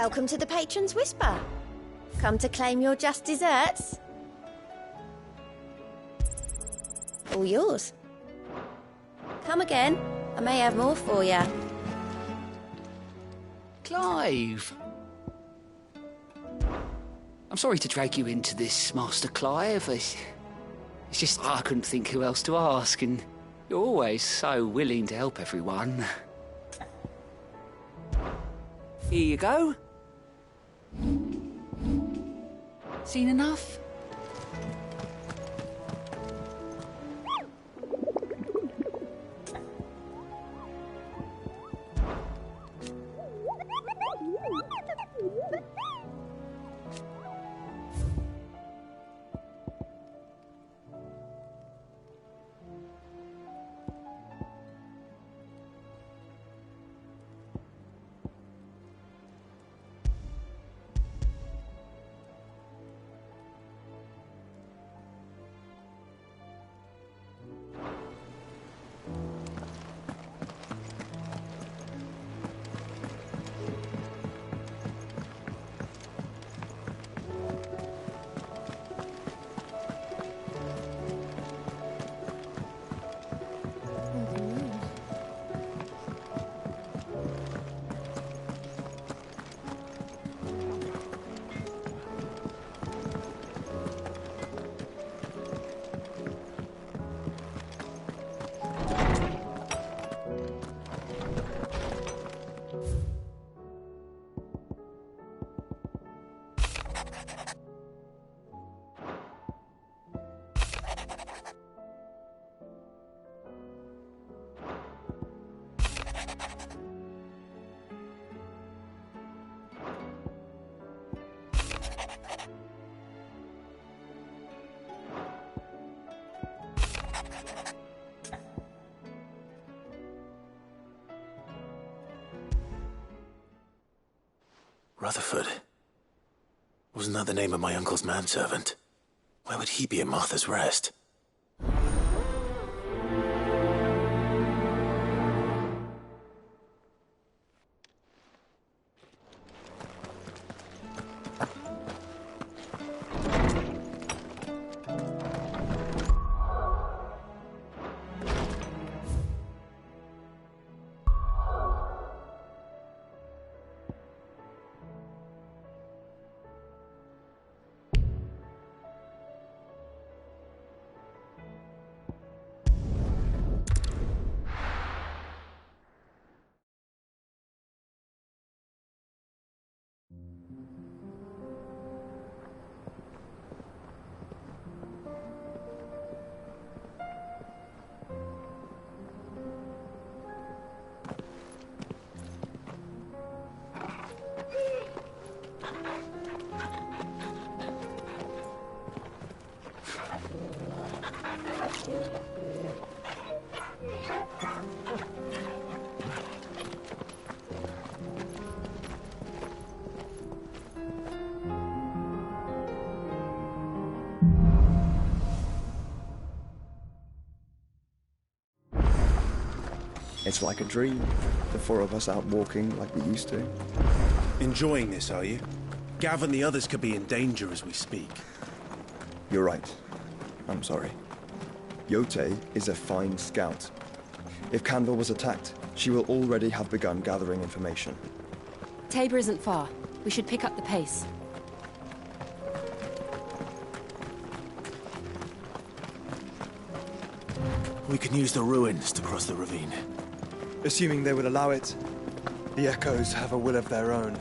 Welcome to the Patron's Whisper. Come to claim your just desserts? All yours. Come again. I may have more for you. Clive! I'm sorry to drag you into this, Master Clive. It's just I couldn't think who else to ask, and you're always so willing to help everyone. Here you go. Seen enough? Rutherford. Wasn't that the name of my uncle's manservant? Why would he be at Martha's Rest? It's like a dream, the four of us out walking like we used to. Enjoying this, are you? Gav and the others could be in danger as we speak. You're right. I'm sorry. Yote is a fine scout. If Canville was attacked, she will already have begun gathering information. Tabor isn't far. We should pick up the pace. We can use the ruins to cross the ravine. Assuming they would allow it, the Echoes have a will of their own.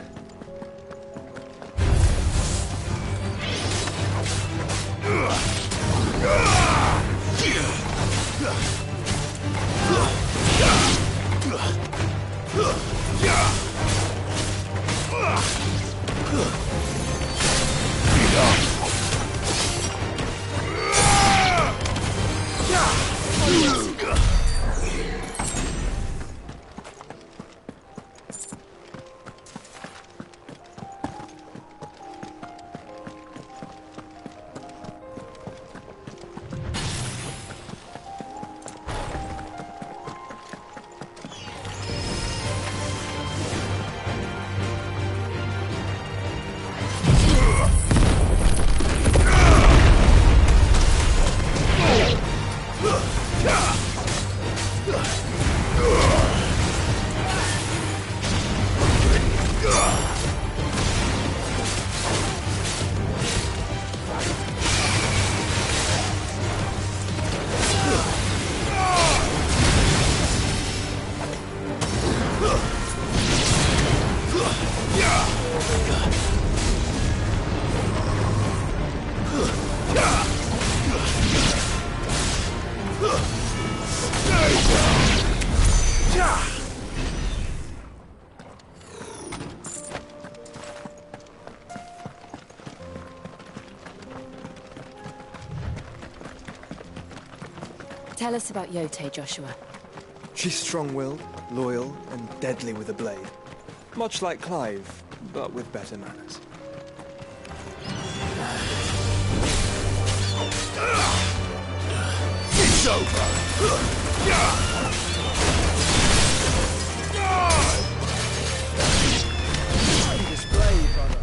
Tell us about Yote, Joshua. She's strong-willed, loyal, and deadly with a blade. Much like Clive, but with better manners. It's over! Display, brother.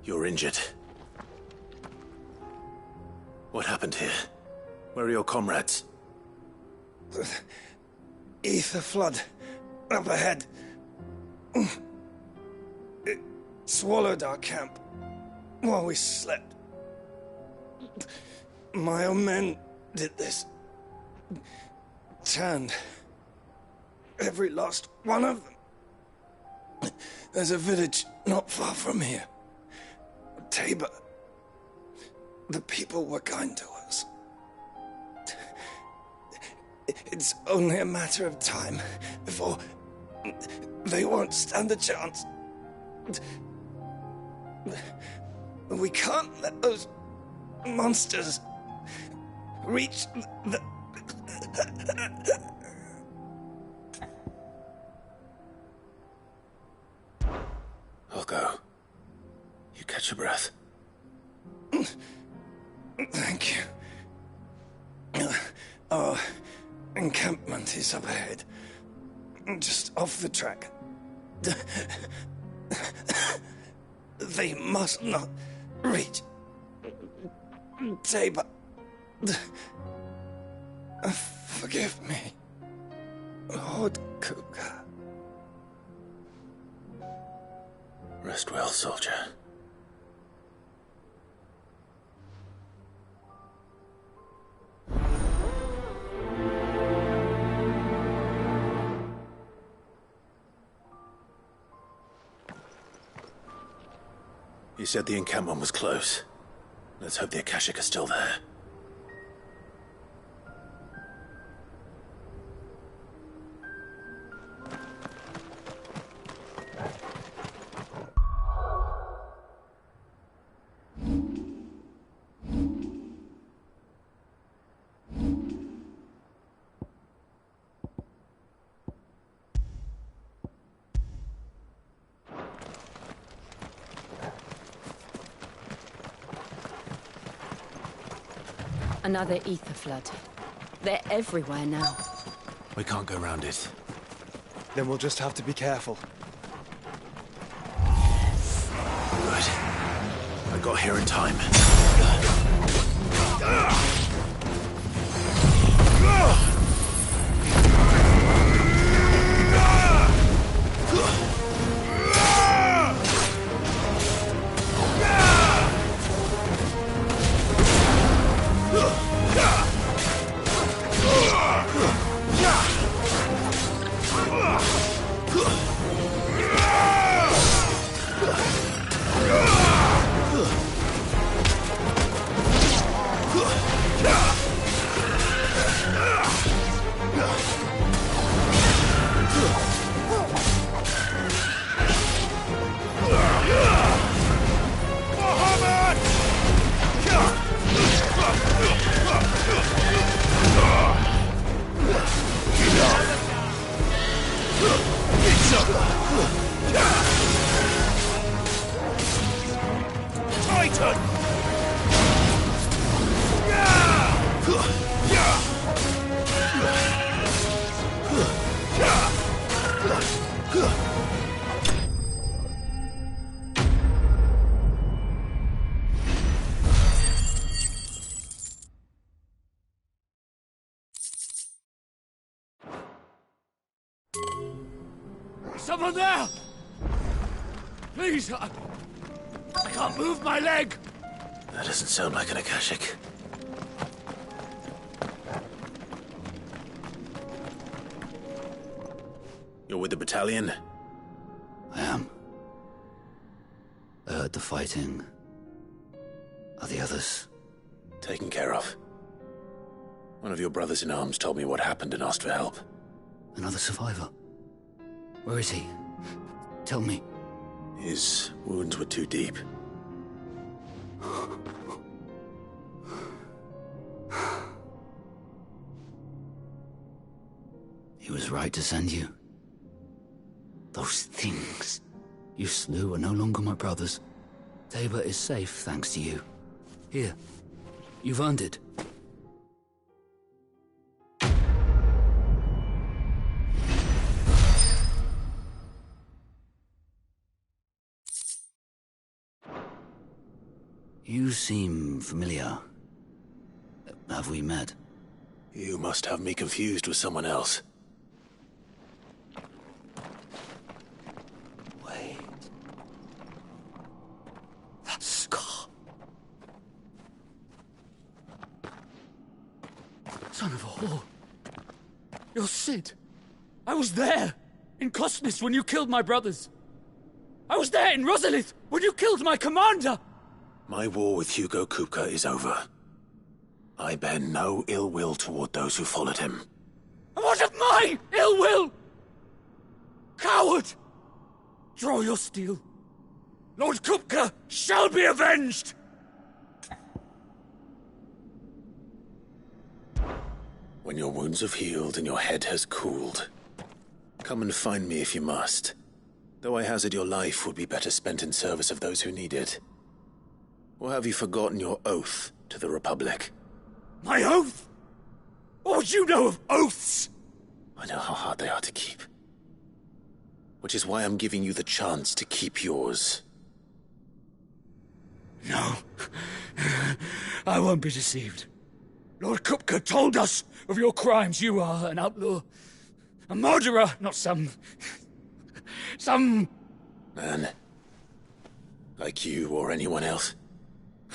You're injured. What happened here? Where are your comrades? Ether flood. Up ahead. It swallowed our camp while we slept. My own men did this. Turned. Every last one of them. There's a village not far from here. Tabor. The people were kind to us. It's only a matter of time before they won't stand a chance. We can't let those monsters reach the... I'll go. You catch your breath. Thank you. Our encampment is up ahead. Just off the track. They must not reach Tabor. Forgive me, Lord Cougar. Rest well, soldier. You said the encampment was close. Let's hope the Akashic are still there. Another ether flood. They're everywhere now. We can't go round it. Then we'll just have to be careful. Good. I got here in time. Someone there! Please, I can't move my leg! That doesn't sound like an Akashic. You're with the battalion? I am. I heard the fighting. Are the others? Taken care of. One of your brothers in arms told me what happened and asked for help. Another survivor? Where is he? Tell me. His wounds were too deep. He was right to send you. Those things you slew are no longer my brothers. Tabor is safe thanks to you. Here, you've earned it. You seem familiar. Have we met? You must have me confused with someone else. Wait. That scar. Son of a whore. You're Sid. I was there, in Cosnis, when you killed my brothers. I was there in Rosalith, when you killed my commander. My war with Hugo Kupka is over. I bear no ill will toward those who followed him. And what of my ill will? Coward! Draw your steel. Lord Kupka shall be avenged! When your wounds have healed and your head has cooled, come and find me if you must. Though I hazard your life would be better spent in service of those who need it. Or have you forgotten your oath to the Republic? My oath? What would you know of oaths? I know how hard they are to keep. Which is why I'm giving you the chance to keep yours. No. I won't be deceived. Lord Kupka told us of your crimes. You are an outlaw. A murderer, not some Man. Like you or anyone else.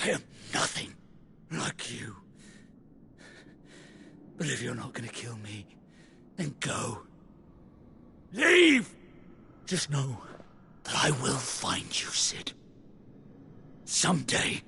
I am nothing like you. But if you're not gonna kill me, then go. Leave! Just know that I will find you, Sid. Someday.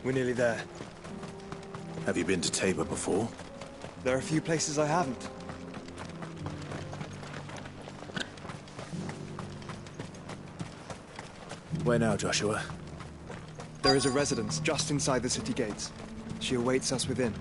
We're nearly there. Have you been to Tabor before? There are a few places I haven't. Where now, Joshua? There is a residence just inside the city gates. She awaits us within.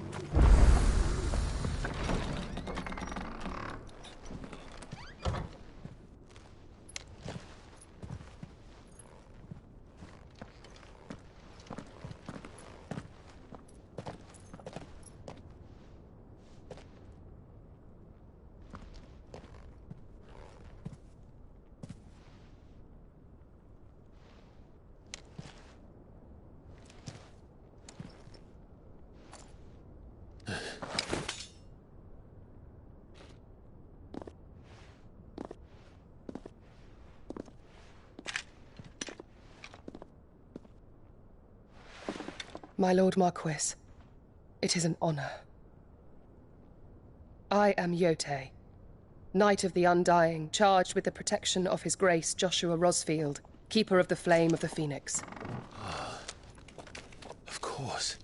My Lord Marquis, it is an honor. I am Yotei, Knight of the Undying, charged with the protection of His Grace Joshua Rosfield, Keeper of the Flame of the Phoenix. Of course.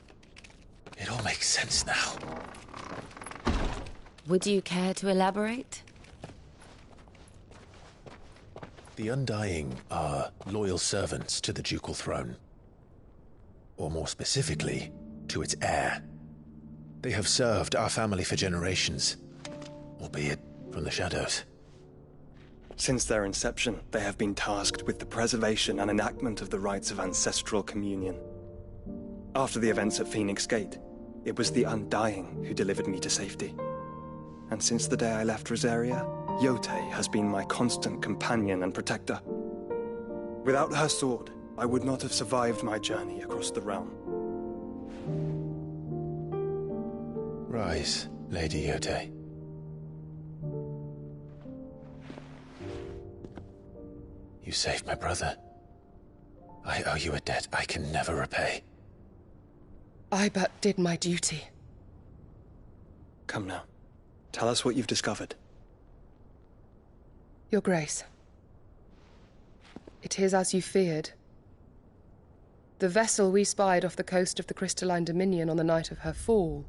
It all makes sense now. Would you care to elaborate? The Undying are loyal servants to the ducal throne. Or more specifically, to its heir. They have served our family for generations, albeit from the shadows. Since their inception, they have been tasked with the preservation and enactment of the rites of ancestral communion. After the events at Phoenix Gate, it was the Undying who delivered me to safety. And since the day I left Rosaria, Yotei has been my constant companion and protector. Without her sword, I would not have survived my journey across the realm. Rise, Lady Yotei. You saved my brother. I owe you a debt I can never repay. I but did my duty. Come now. Tell us what you've discovered. Your Grace. It is as you feared. The vessel we spied off the coast of the Crystalline Dominion on the night of her fall.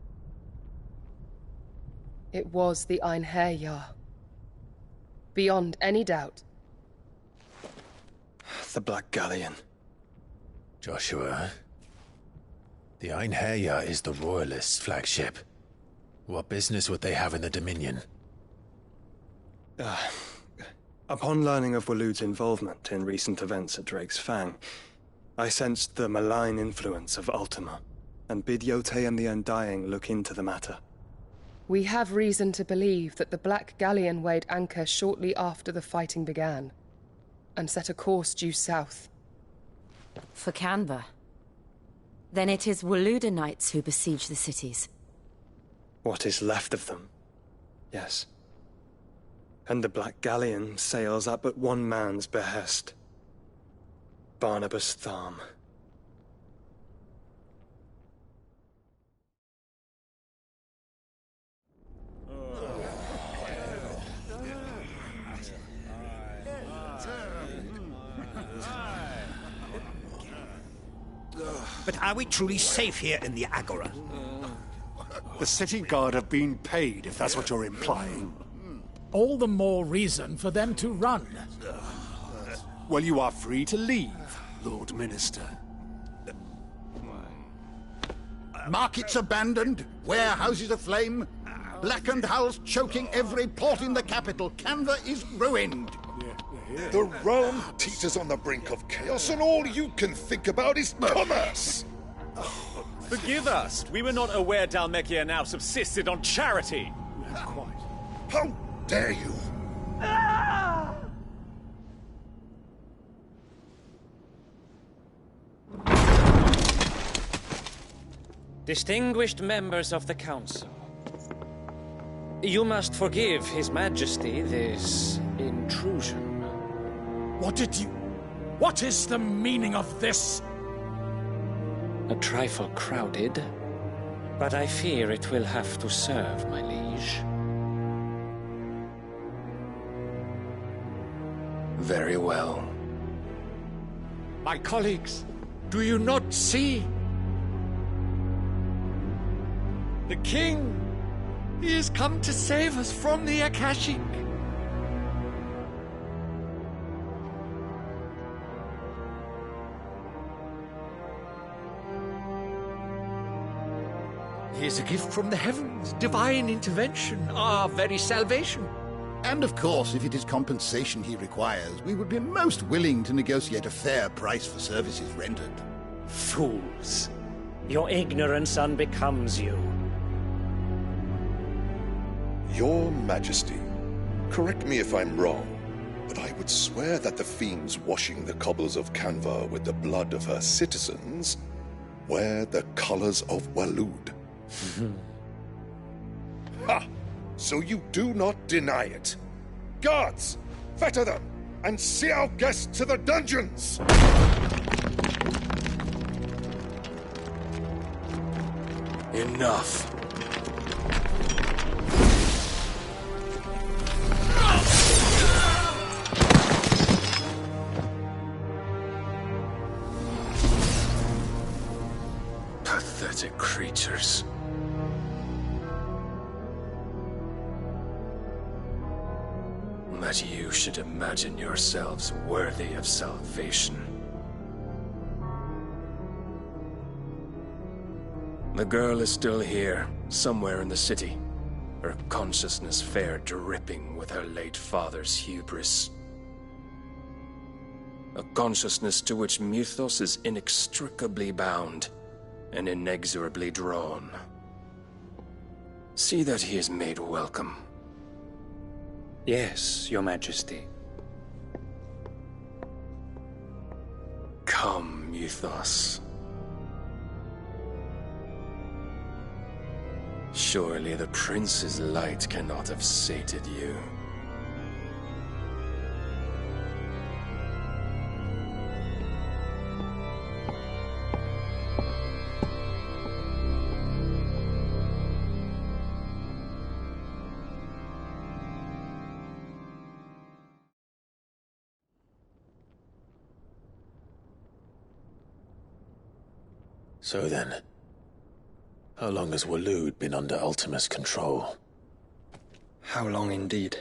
It was the Einherjar. Beyond any doubt. The Black Galleon. Joshua, the Einherjar is the Royalists' flagship. What business would they have in the Dominion? Upon learning of Waloed's involvement in recent events at Drake's Fang, I sensed the malign influence of Ultima, and bid Yotei and the Undying look into the matter. We have reason to believe that the Black Galleon weighed anchor shortly after the fighting began, and set a course due south. For Canva. Then it is Waloed knights who besiege the cities. What is left of them? Yes. And the Black Galleon sails at but one man's behest. Barnabas Tharm. But are we truly safe here in the Agora? The city guard have been paid, if that's what you're implying. All the more reason for them to run. Well, you are free to leave, Lord Minister. Markets abandoned, warehouses aflame, blackened hulls choking every port in the capital. Canva is ruined. The realm teeters on the brink of chaos, and all you can think about is commerce! Forgive us! We were not aware Dhalmekia now subsisted on charity! Quite. How dare you! Distinguished members of the Council, you must forgive His Majesty this intrusion. What is the meaning of this? A trifle crowded, but I fear it will have to serve, my liege. Very well. My colleagues, do you not see? The King! He has come to save us from the Akashic! He is a gift from the heavens, divine intervention, our very salvation. And of course, if it is compensation he requires, we would be most willing to negotiate a fair price for services rendered. Fools! Your ignorance unbecomes you. Your Majesty, correct me if I'm wrong, but I would swear that the fiends washing the cobbles of Canva with the blood of her citizens wear the colors of Waloed. Ha! So you do not deny it. Guards, fetter them, and see our guests to the dungeons! Enough. Pathetic creatures. That you should imagine yourselves worthy of salvation. The girl is still here, somewhere in the city, her consciousness fair dripping with her late father's hubris. A consciousness to which Mythos is inextricably bound and inexorably drawn. See that he is made welcome. Yes, Your Majesty. Come, Mythos. Surely the prince's light cannot have sated you. So then, how long has Waloed been under Ultima's control? How long indeed?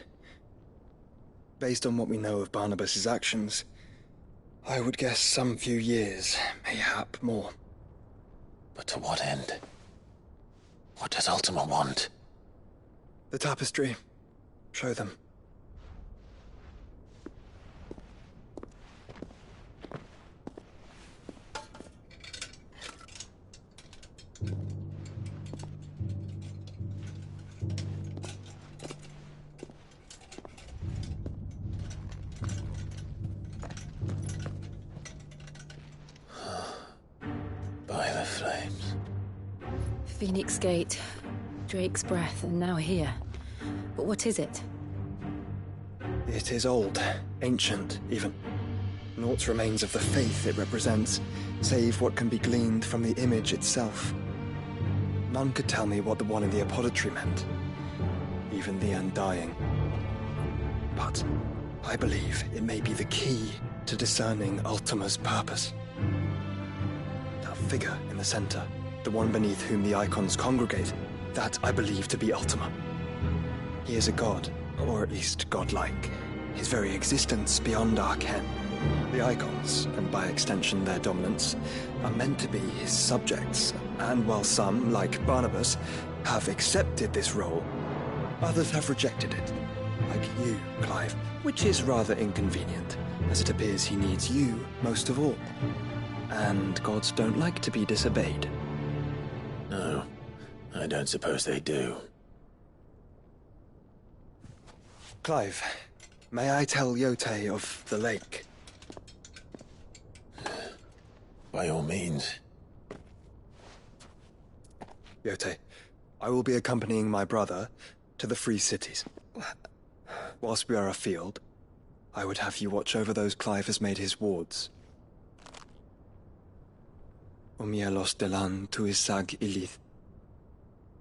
Based on what we know of Barnabas's actions, I would guess some few years, mayhap more. But to what end? What does Ultima want? The tapestry. Show them. By the flames. Phoenix Gate, Drake's Breath, and now here. But what is it? It is old, ancient, even. Naught remains of the faith it represents, save what can be gleaned from the image itself. None could tell me what the one in the apothecary meant, even the Undying. But I believe it may be the key to discerning Ultima's purpose. That figure in the center, the one beneath whom the Eikons congregate, that I believe to be Ultima. He is a god, or at least godlike, his very existence beyond our ken. The Eikons, and by extension their dominants, are meant to be his subjects, and while some, like Barnabas, have accepted this role, others have rejected it. Like you, Clive, which is rather inconvenient, as it appears he needs you most of all. And gods don't like to be disobeyed. No, I don't suppose they do. Clive, may I tell Yote of the lake? By all means. Yote, I will be accompanying my brother to the Free Cities. Whilst we are afield, I would have you watch over those Clive has made his wards. Omielos delan tuisag ilith.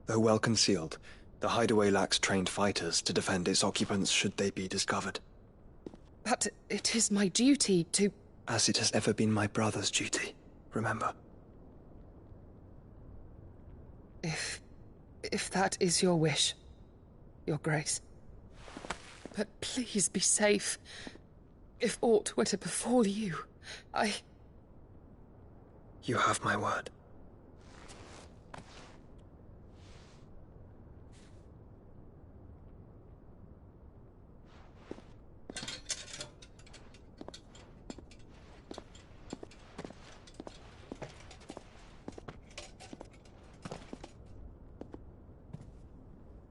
Though well concealed, the hideaway lacks trained fighters to defend its occupants should they be discovered. But it is my duty to... As it has ever been my brother's duty, remember. If that is your wish, Your Grace. But please be safe. If aught were to befall you, You have my word.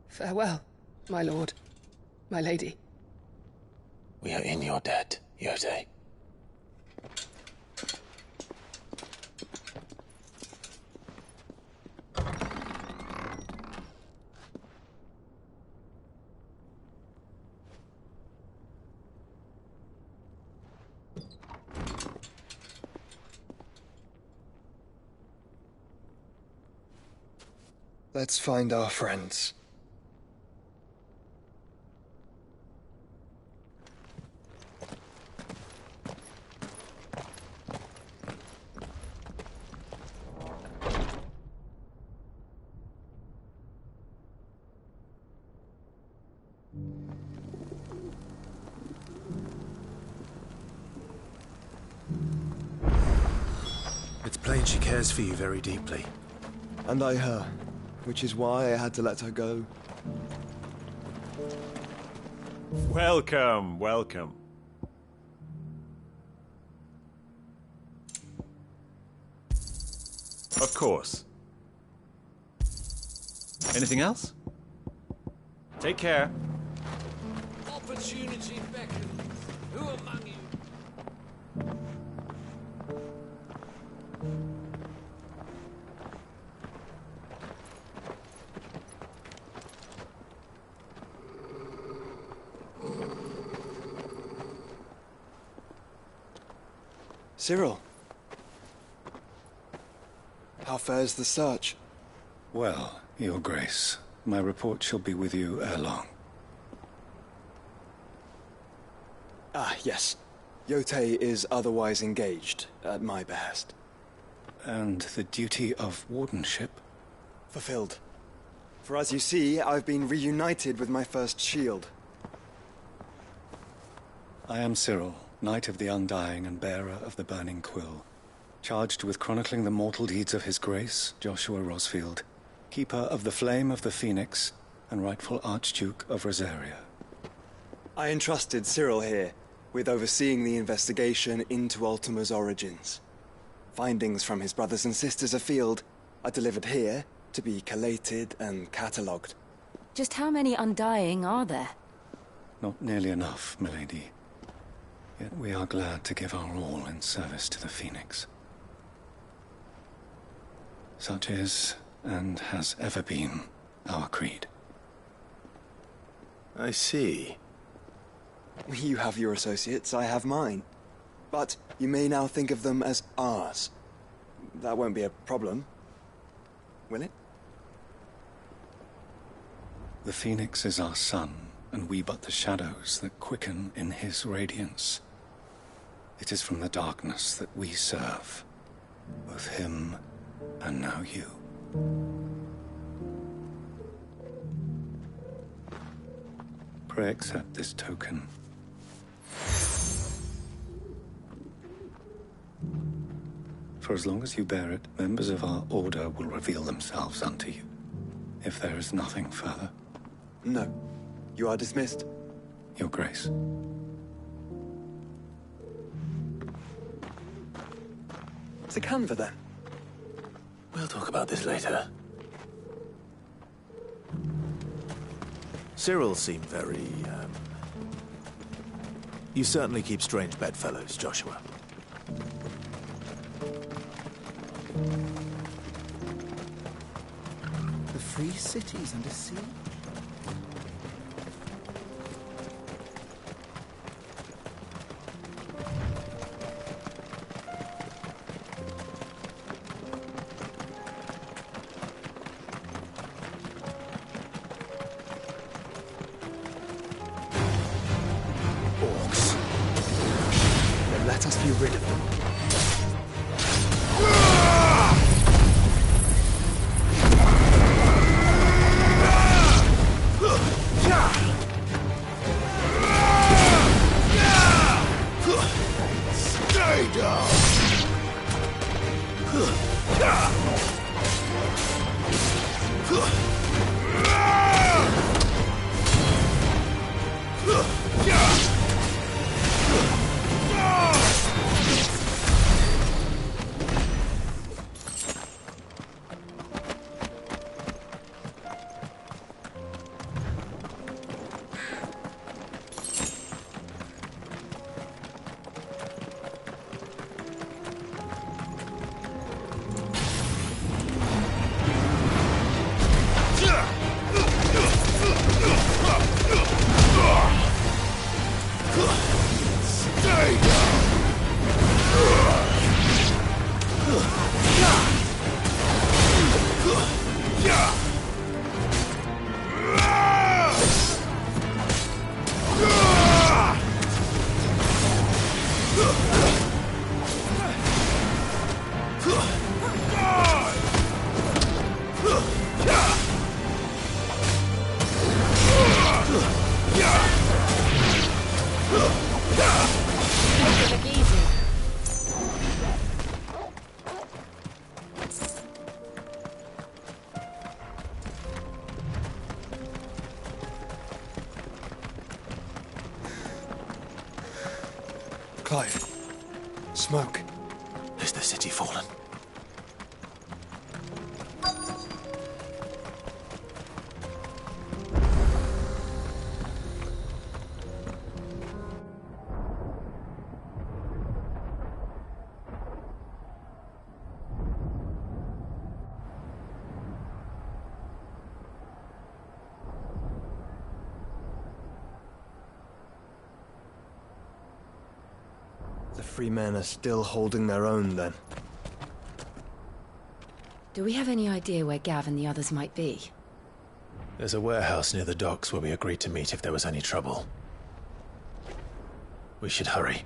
Farewell, my lord, my lady. We are in your debt, Yote. Let's find our friends. It's plain she cares for you very deeply. And I her, which is why I had to let her go. Welcome, welcome. Of course. Anything else? Take care. Opportunity beckons. Who among you? Cyril. How fares the search? Well, Your Grace, my report shall be with you ere long. Ah, yes. Yotei is otherwise engaged, at my behest. And the duty of wardenship? Fulfilled. For as you see, I've been reunited with my First Shield. I am Cyril, Knight of the Undying and bearer of the Burning Quill, charged with chronicling the mortal deeds of His Grace, Joshua Rosfield, Keeper of the Flame of the Phoenix, and rightful Archduke of Rosaria. I entrusted Cyril here with overseeing the investigation into Ultima's origins. Findings from his brothers and sisters afield are delivered here to be collated and catalogued. Just how many Undying are there? Not nearly enough, milady. Yet we are glad to give our all in service to the Phoenix. Such is, and has ever been, our creed. I see. You have your associates, I have mine. But you may now think of them as ours. That won't be a problem, will it? The Phoenix is our sun, and we but the shadows that quicken in his radiance. It is from the darkness that we serve, both him and now you. Pray accept this token. For as long as you bear it, members of our order will reveal themselves unto you. If there is nothing further. No. You are dismissed. Your Grace. To Canva, then. We'll talk about this later. Cyril seemed very, You certainly keep strange bedfellows, Joshua. The free cities under sea? Let us be rid of them. Stay down! Clive. Smoke. Is the city fallen? The free men are still holding their own, then. Do we have any idea where Gav and the others might be? There's a warehouse near the docks where we agreed to meet if there was any trouble. We should hurry.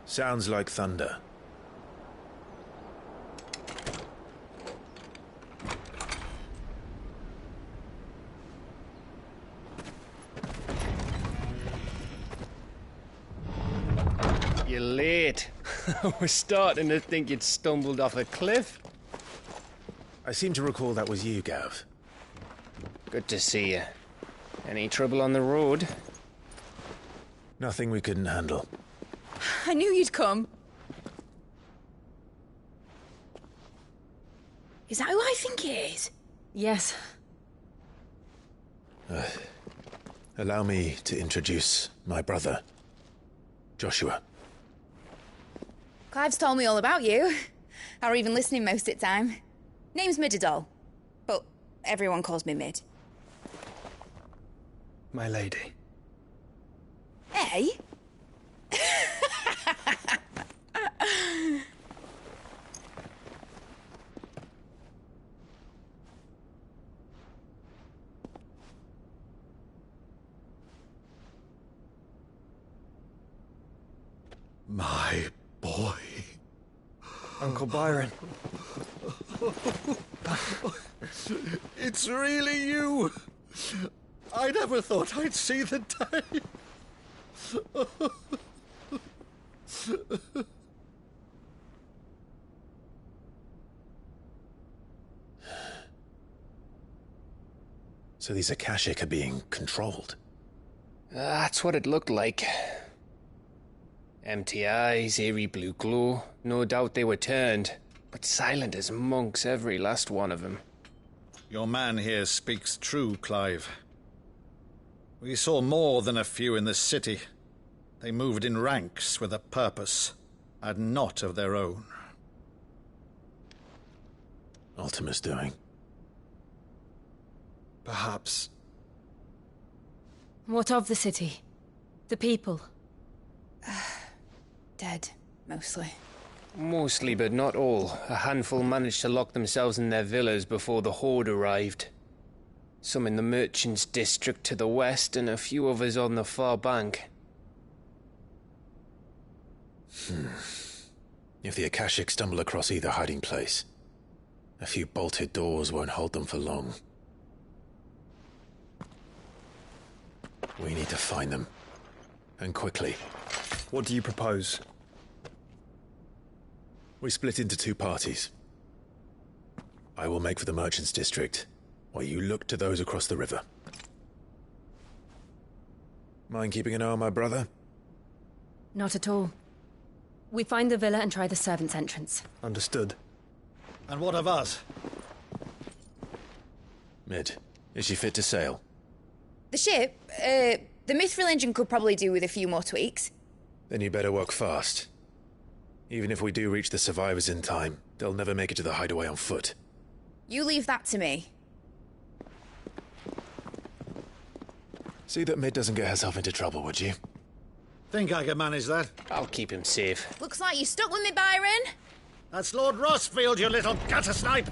Sounds like thunder. You're late. We're starting to think you'd stumbled off a cliff. I seem to recall that was you, Gav. Good to see you. Any trouble on the road? Nothing we couldn't handle. I knew you'd come. Is that who I think it is? Yes. Allow me to introduce my brother, Joshua. Clive's told me all about you. Or even listening most of the time. Name's Midadol, but everyone calls me Mid. My lady. Hey? My boy. Uncle Byron. It's really you. I never thought I'd see the day. So these Akashic are being controlled? That's what it looked like. Empty eyes, eerie blue glow. No doubt they were turned, but silent as monks, every last one of them. Your man here speaks true, Clive. We saw more than a few in this city. They moved in ranks with a purpose, and not of their own. Ultima's doing. Perhaps. What of the city? The people? Dead, mostly. Mostly, but not all. A handful managed to lock themselves in their villas before the Horde arrived. Some in the merchants' district to the west, and a few others on the far bank. If the Akashic stumble across either hiding place, a few bolted doors won't hold them for long. We need to find them. And quickly. What do you propose? We split into two parties. I will make for the merchants' district, while you look to those across the river. Mind keeping an eye on my brother? Not at all. We find the villa and try the servants' entrance. Understood. And what of us? Mid, is she fit to sail? The ship, the Mithril engine could probably do with a few more tweaks. Then you better work fast. Even if we do reach the survivors in time, they'll never make it to the hideaway on foot. You leave that to me. See that Mid doesn't get herself into trouble, would you? Think I can manage that? I'll keep him safe. Looks like you stuck with me, Byron. That's Lord Rosfield, you little gutter snipe!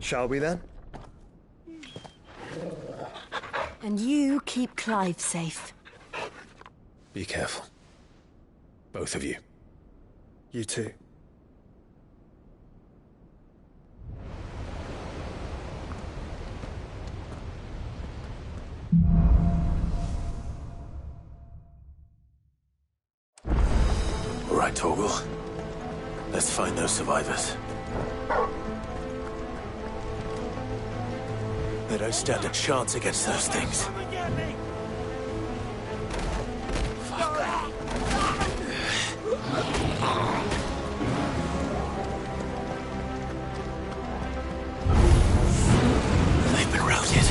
Shall we then? And you keep Clive safe. Be careful. Both of you. You too. All right, Torgal. Let's find those survivors. They don't stand a chance against those things. They've been routed.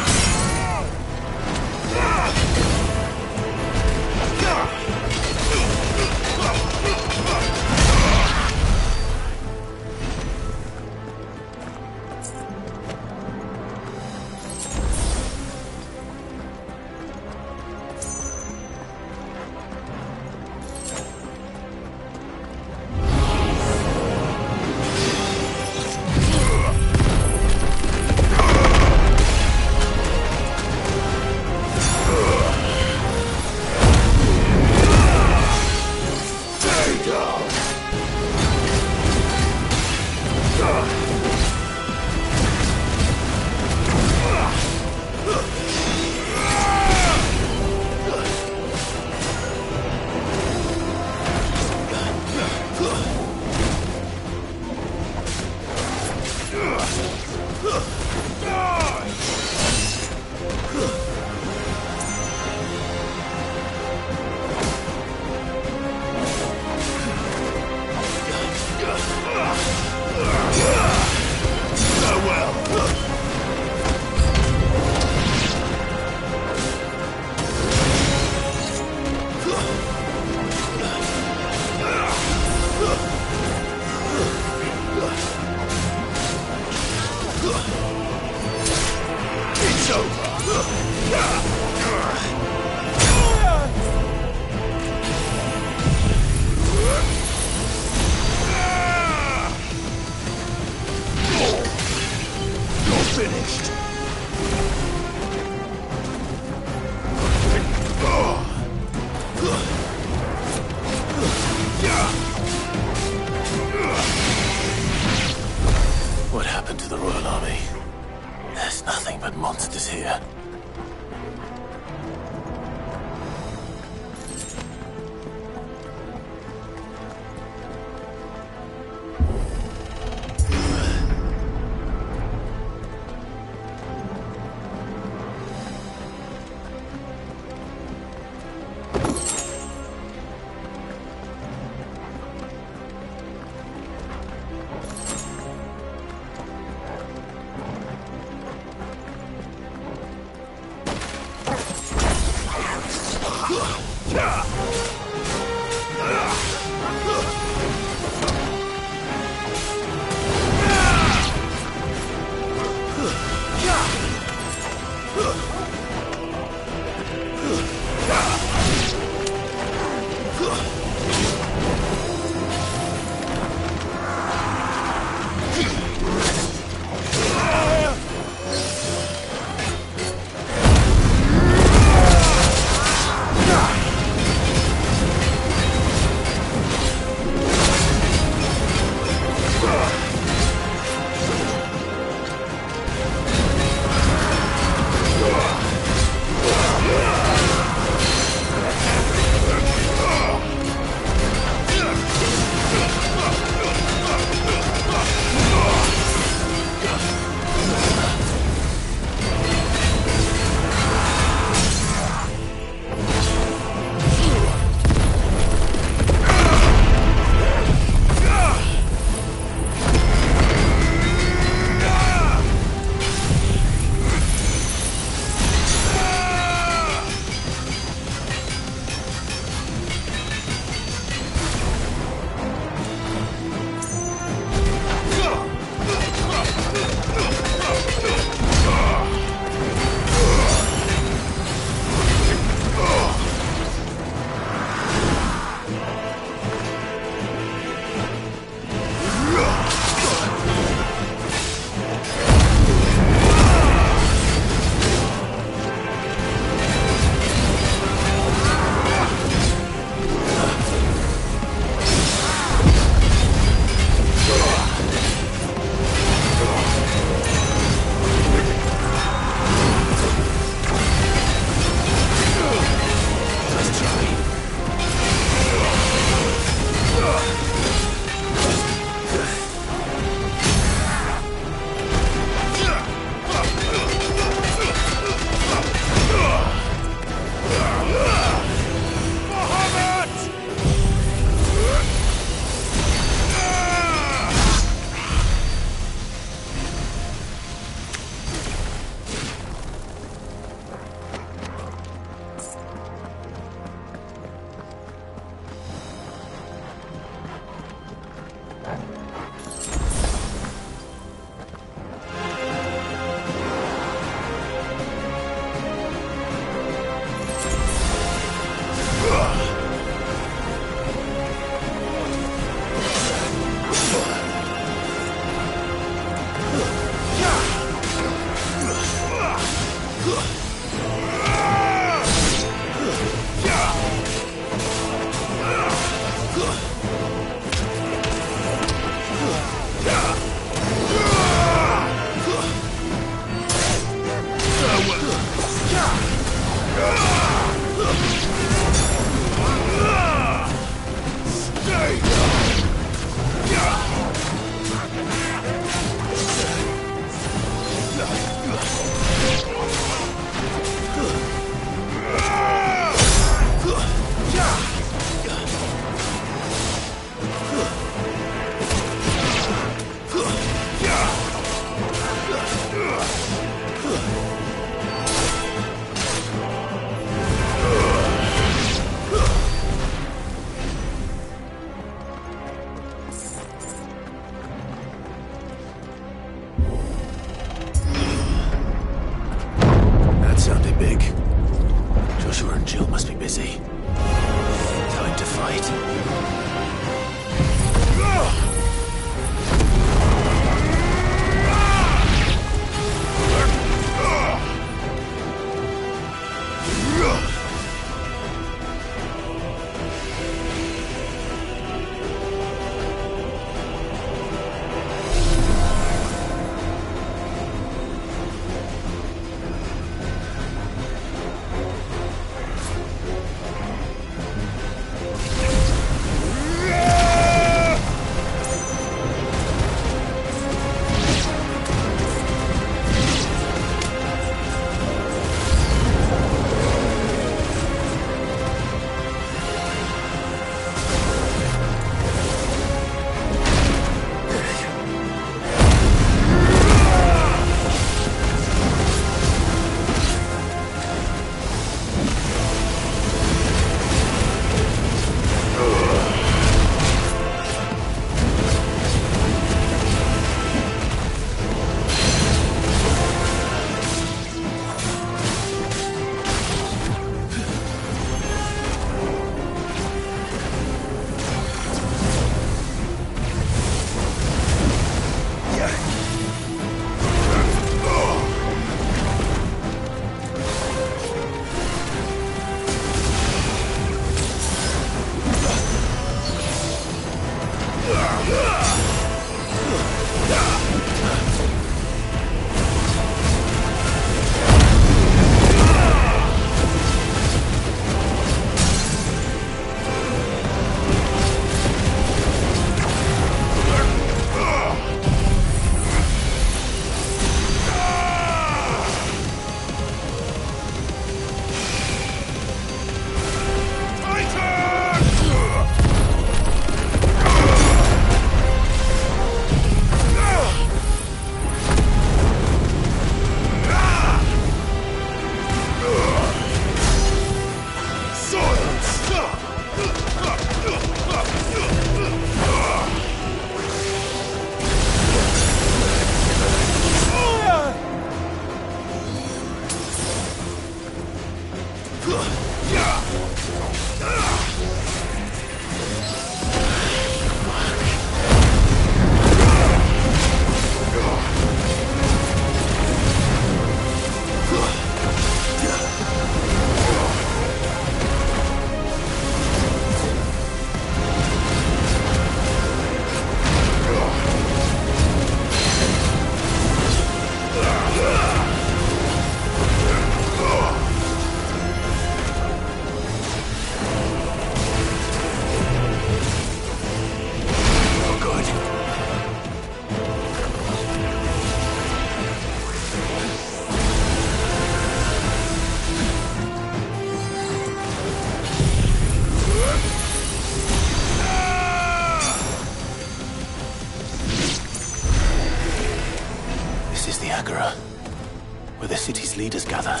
leaders gather,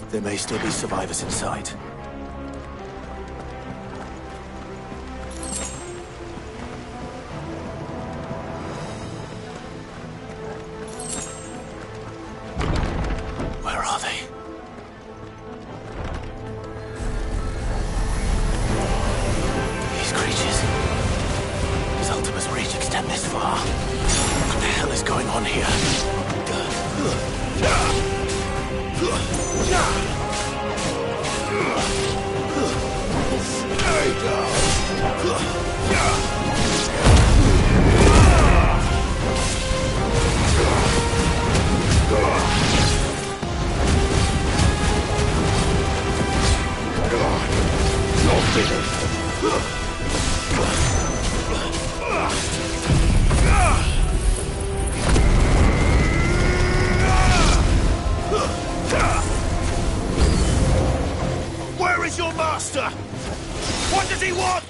there may still be survivors inside. Where are they? These creatures. Does Ultima's reach extend this far? What the hell is going on here? Where is your master? What does he want?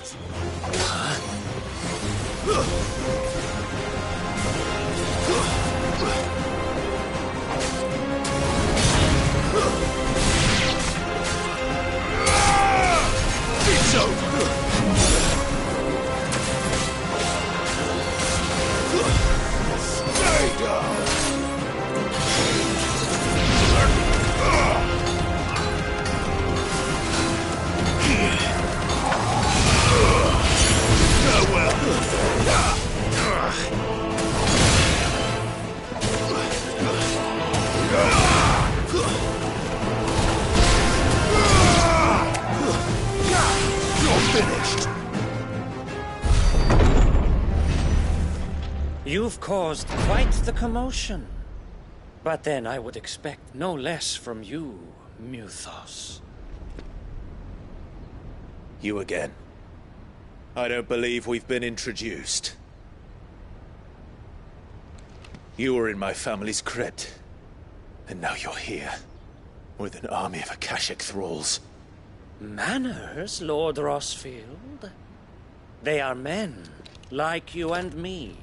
It's over. Stay down. Finished. You've caused quite the commotion. But then I would expect no less from you, Muthos. You again. I don't believe we've been introduced. You were in my family's crypt, and now you're here, with an army of Akashic thralls. Manners, Lord Rosfield? They are men, like you and me.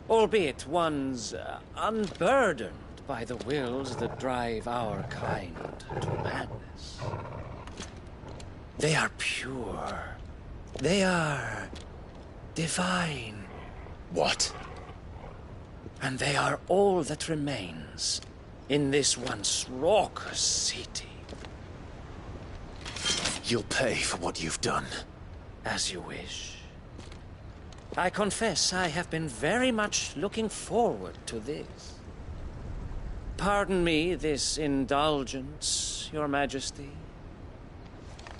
Albeit ones unburdened by the wills that drive our kind to madness. They are pure. They are divine. What? And they are all that remains in this once raucous city. You'll pay for what you've done. As you wish. I confess I have been very much looking forward to this. Pardon me this indulgence, Your Majesty.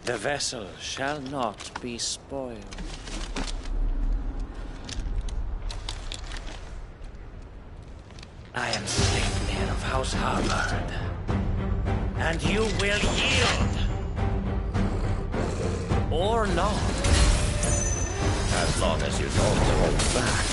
The vessel shall not be spoiled. I am SLEPNIR of House Harvard, and you will yield. Or not. As long as you don't hold back.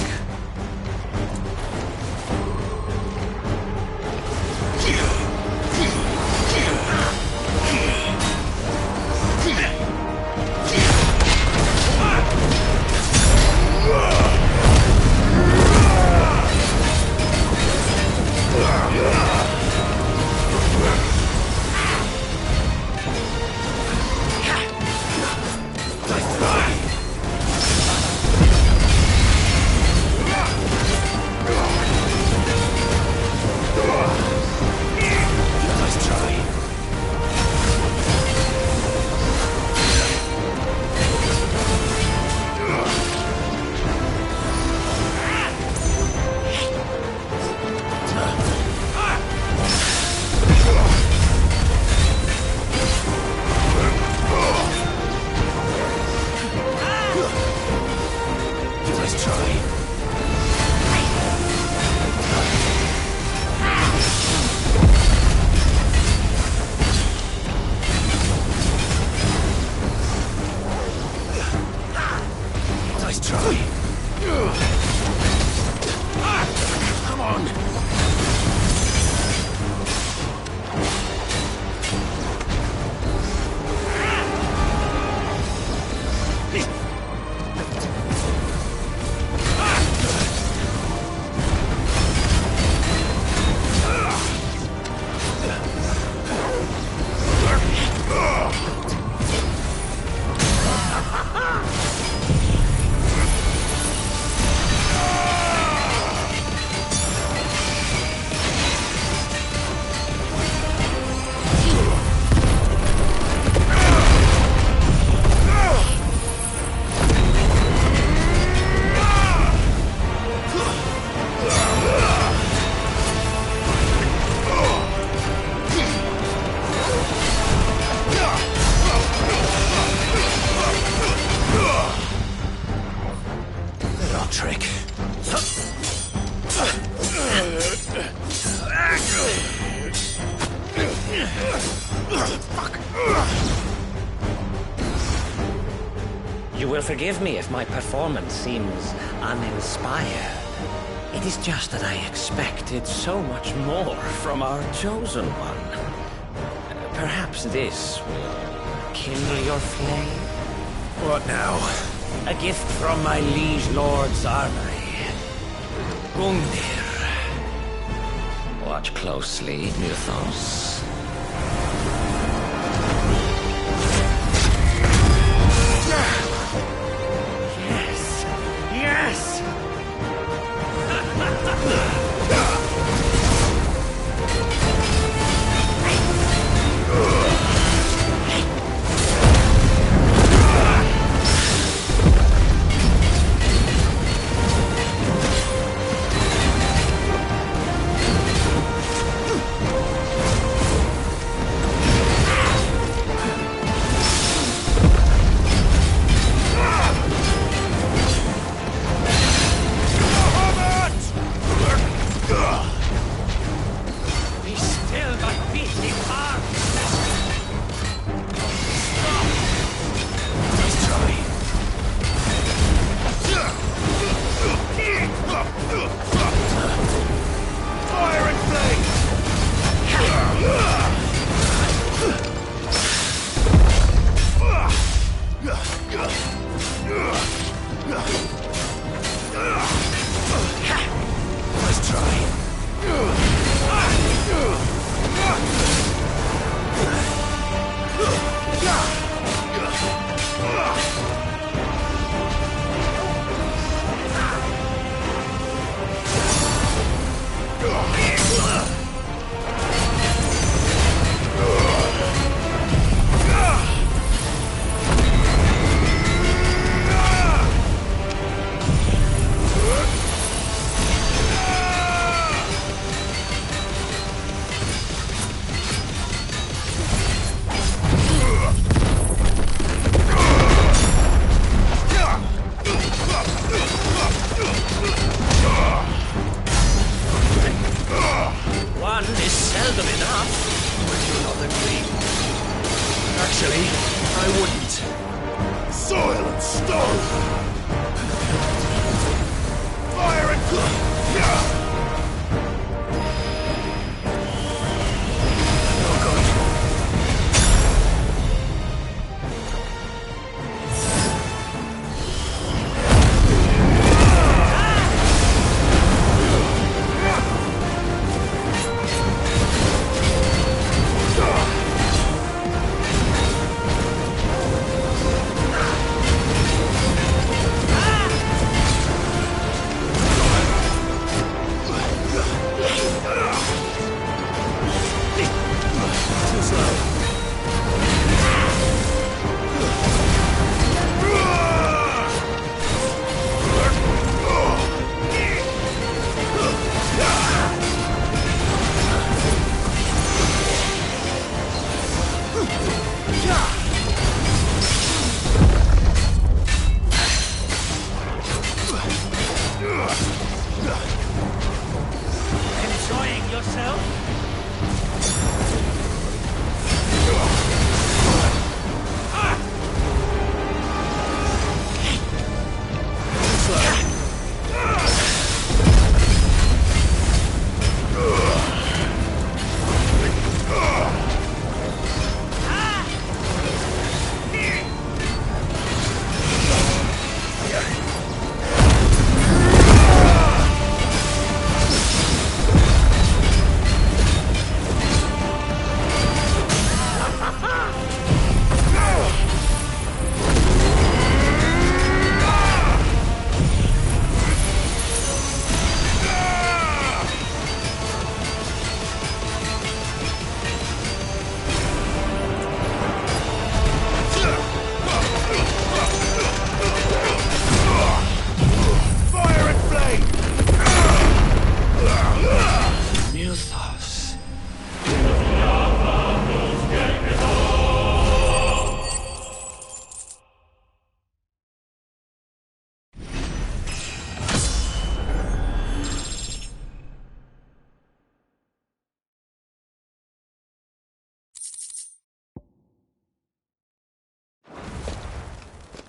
will forgive me if my performance seems uninspired. It is just that I expected so much more from our chosen one. Perhaps this will kindle your flame? What now? A gift from my liege lord's armory. Gungnir. Watch closely, Mythos. Yes! Yes!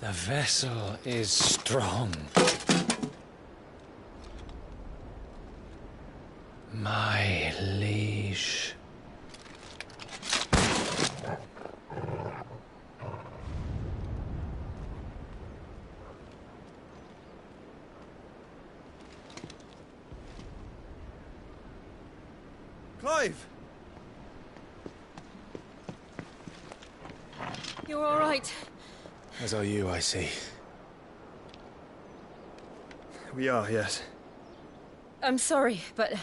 The vessel is strong. My liege. Clive! You're all right. As are you, I see. We are, yes. I'm sorry, but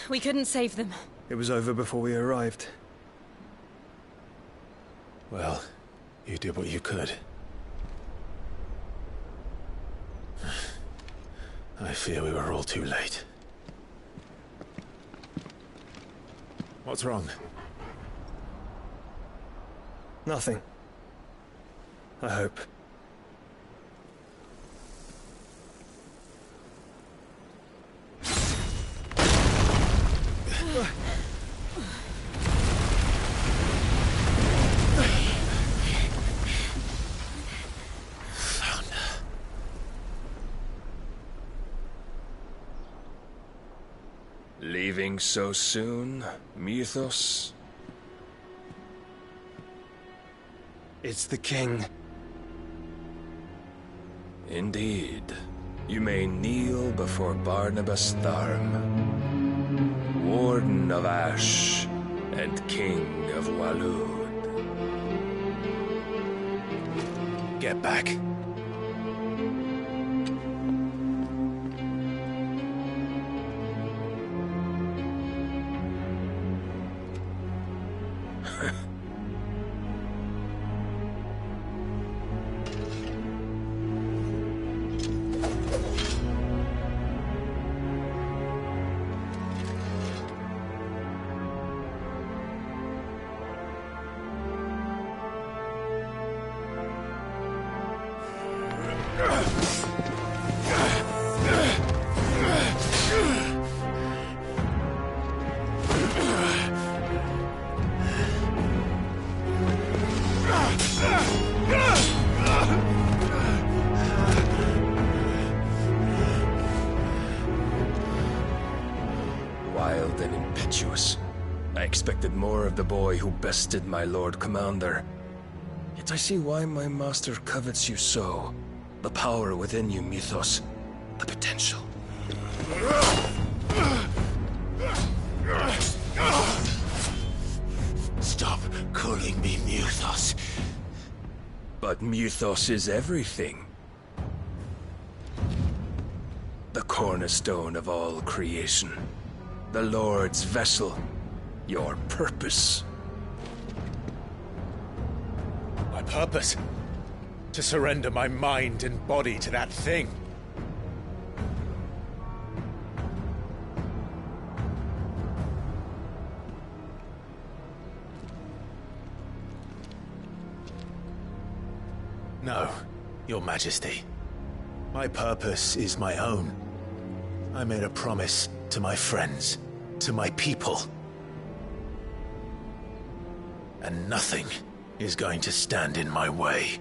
we couldn't save them. It was over before we arrived. Well, you did what you could. I fear we were all too late. What's wrong? Nothing. I hope. Leaving so soon, Mythos? It's the king. Indeed. You may kneel before Barnabas Tharm, Warden of Ash and King of Waloed. Get back. Wild and impetuous. I expected more of the boy who bested my Lord Commander. Yet I see why my master covets you so. The power within you, Mythos. The potential. Stop calling me Mythos. But Mythos is everything. The cornerstone of all creation. The Lord's vessel. Your purpose. My purpose? To surrender my mind and body to that thing. No, Your Majesty. My purpose is my own. I made a promise to my friends, to my people. And nothing is going to stand in my way.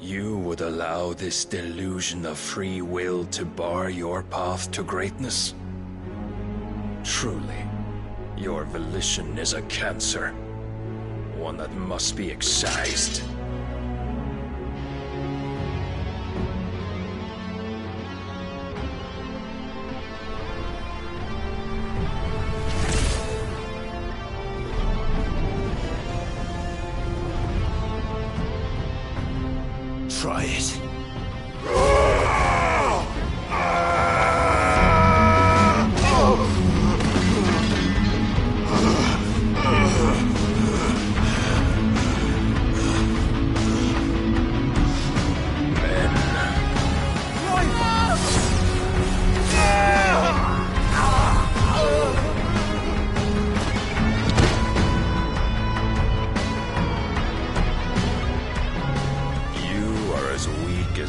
You would allow this delusion of free will to bar your path to greatness? Truly, your volition is a cancer. One that must be excised. Try it.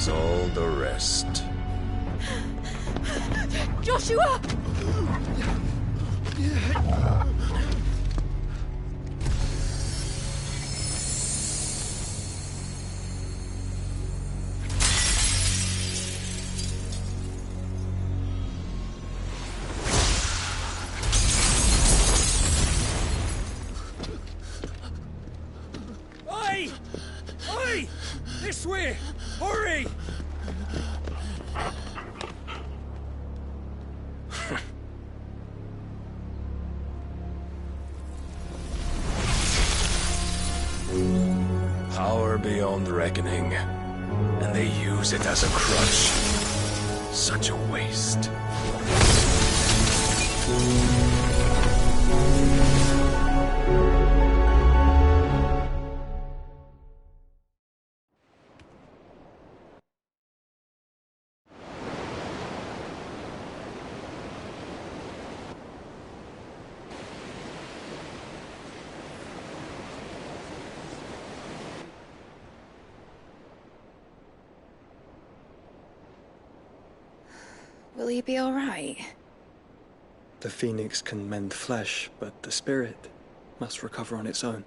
All the rest. Joshua! This way! Hurry! Power beyond reckoning, and they use it as a crutch. Such a waste. Will you be all right? The phoenix can mend flesh, but the spirit must recover on its own.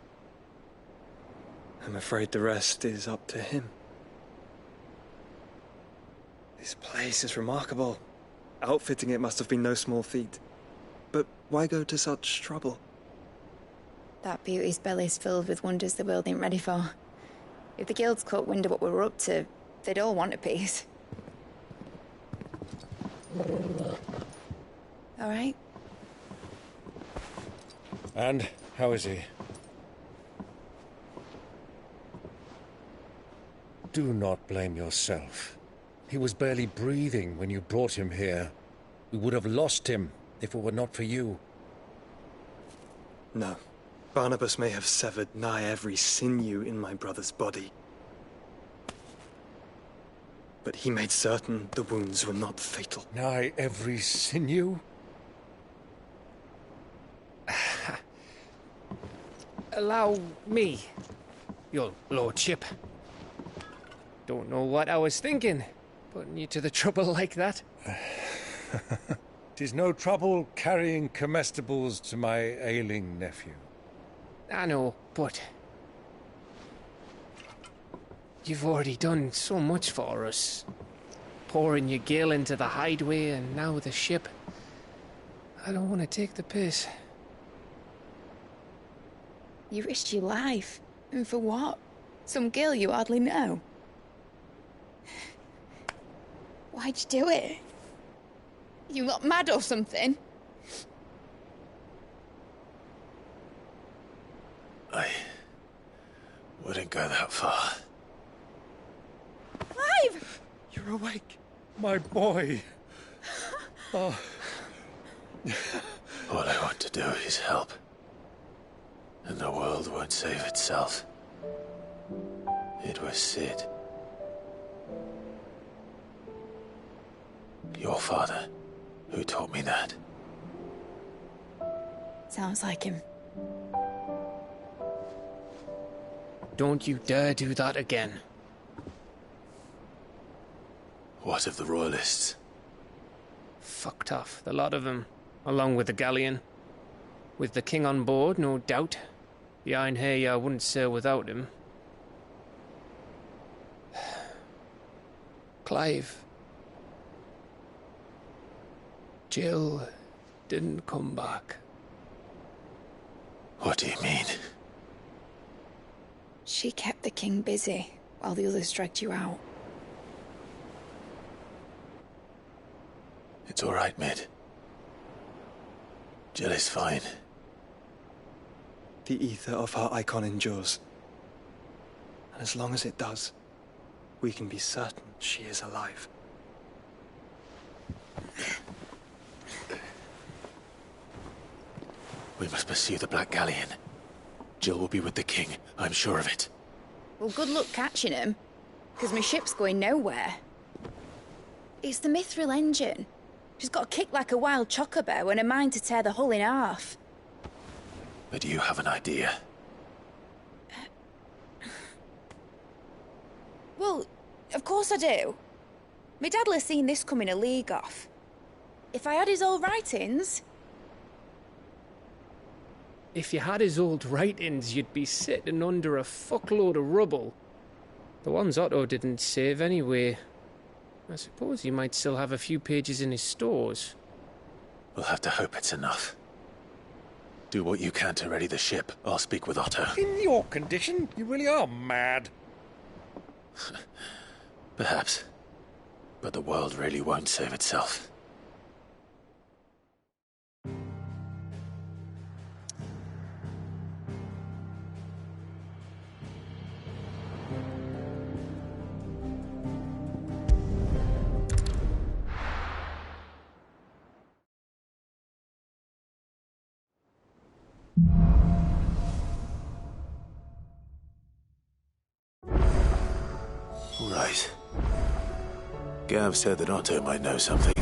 I'm afraid the rest is up to him. This place is remarkable. Outfitting it must have been no small feat. But why go to such trouble? That beauty's belly's filled with wonders the world ain't ready for. If the guilds caught wind of what we were up to, they'd all want a piece. All right? And how is he? Do not blame yourself. He was barely breathing when you brought him here. We would have lost him if it were not for you. No. Barnabas may have severed nigh every sinew in my brother's body. But he made certain the wounds were not fatal. Nigh every sinew? Allow me, your lordship. Don't know what I was thinking, putting you to the trouble like that. 'Tis no trouble carrying comestibles to my ailing nephew. I know, but you've already done so much for us. Pouring your gil into the hideaway and now the ship. I don't want to take the piss. You risked your life. And for what? Some girl you hardly know. Why'd you do it? You got mad or something? I wouldn't go that far. Clive! You're awake, my boy. Oh. All I want to do is help. And the world won't save itself. It was Sid. Your father, who taught me that. Sounds like him. Don't you dare do that again. What of the royalists? Fucked off, the lot of them, along with the galleon. With the king on board, no doubt. Behind here, I wouldn't sail without him. Clive. Jill didn't come back. What do you mean? She kept the king busy while the others dragged you out. It's all right, Mid. Jill is fine. The ether of her Eikon endures. And as long as it does, we can be certain she is alive. We must pursue the Black Galleon. Jill will be with the king, I'm sure of it. Well, good luck catching him, because my ship's going nowhere. It's the Mithril engine. She's got a kick like a wild chocobo and a mind to tear the hull in half. But you have an idea. Well, of course I do. My dad'll have seen this coming a league off. If I had his old writings... If you had his old writings, you'd be sitting under a fuckload of rubble. The ones Otto didn't save anyway. I suppose he might still have a few pages in his stores. We'll have to hope it's enough. Do what you can to ready the ship. I'll speak with Otto. In your condition, you really are mad. Perhaps. But the world really won't save itself. Right. Gav said that Otto might know something.